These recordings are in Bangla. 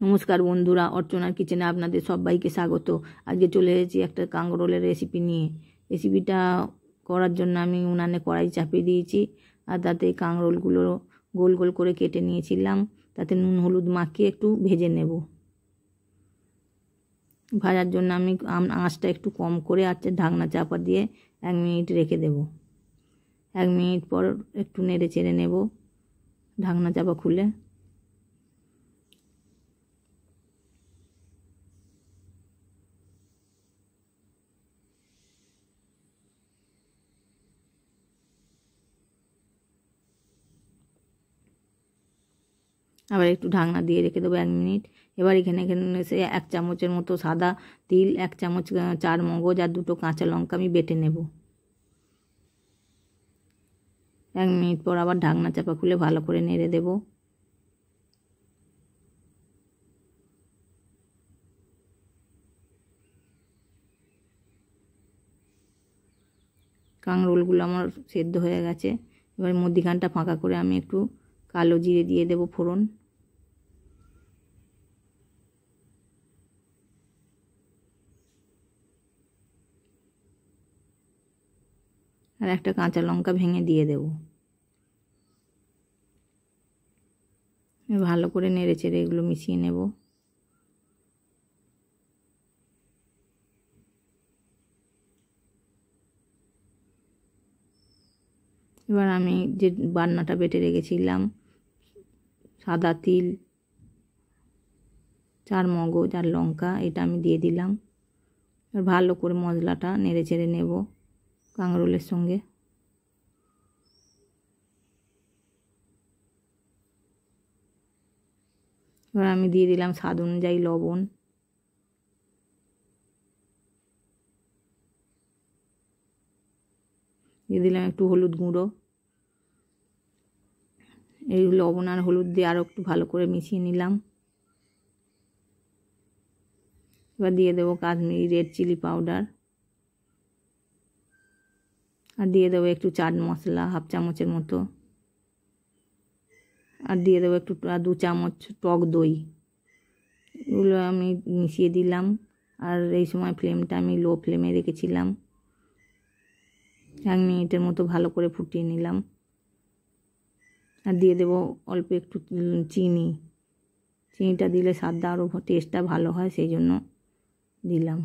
নমস্কার বন্ধুরা, অর্চনার কিচেনে আপনাদের সবাইকে স্বাগত। আজকে চলে এসেছি একটা কাঁকরোলের রেসিপি নিয়ে। রেসিপিটা করার জন্য আমি উনানে কড়াই চাপিয়ে দিয়েছি, আর তাতে কাঁকরোলগুলো গোল গোল করে কেটে নিয়েছিলাম। তাতে নুন হলুদ মাখিয়ে একটু ভেজে নেব। ভাজার জন্য আমি আঁচটা একটু কম করে ঢাকনা চাপা দিয়ে 1 মিনিট রেখে দেব। 1 মিনিট পর একটু নেড়ে চেড়ে নেব ঢাকনা চাপা খুলে। আবার একটু ঢাকনা দিয়ে রেখে দেবো 1 মিনিট। এবার এখানে সে 1 চামচের মতো সাদা তিল, 1 চামচ 4 মগজ আর 2টো কাঁচা লঙ্কা আমি বেটে নেব। 1 মিনিট পর আবার ঢাকনা চাপা খুলে ভালো করে নেড়ে দেব। কাঁকরোলগুলো আমার সেদ্ধ হয়ে গেছে। এবার মধ্যিখানটা ফাঁকা করে আমি একটু কালো জিরে দিয়ে দেব ফোড়ন। আর একটা কাঁচা লঙ্কা ভেঙে দিয়ে দেব। ভালো করে নেড়ে চেড়ে এগুলো মিশিয়ে নেব। এবার আমি যে বান্নাটা বেটে রেখেছিলাম, সাদা তিল, 4 মগজ আর লঙ্কা, এটা আমি দিয়ে দিলাম। আর ভালো করে মশলাটা নেড়ে চেড়ে নেব কাঁকরোলের সঙ্গে। এবার আমি দিয়ে দিলাম স্বাদ অনুযায়ী লবণ। দিয়ে দিলাম একটু হলুদ গুঁড়ো। এই লবণ আর হলুদ দিয়ে আরও একটু ভালো করে মিশিয়ে নিলাম। এবার দিয়ে দেবো কাশ্মীরি রেড চিলি পাউডার, আর দিয়ে দেবো একটু চাট মশলা 1/2 চামচের মতো, আর দিয়ে দেবো একটু 2 চামচ টক দই। এগুলো আমি মিশিয়ে দিলাম। আর এই সময় ফ্লেমটা আমি লো ফ্লেমে রেখেছিলাম। 1 মিনিটের মতো ভালো করে ফুটিয়ে নিলাম। আর দিয়ে দেবো অল্প একটু চিনি। চিনিটা দিলে স্বাদটা আরও টেস্টটা ভালো হয়, সেই জন্য দিলাম।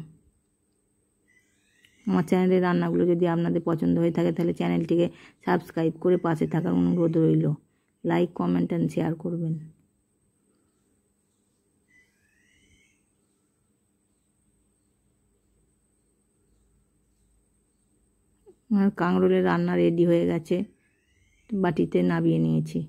আমার চ্যানেলের রান্নাগুলো যদি আপনাদের পছন্দ হয়ে থাকে তাহলে চ্যানেলটিকে সাবস্ক্রাইব করে পাশে থাকার অনুরোধ রইল। লাইক, কমেন্ট অ্যান্ড শেয়ার করবেন। আমার কাঁকরোলের রান্না রেডি হয়ে গেছে, বাটিতে নামিয়ে নিয়েছি।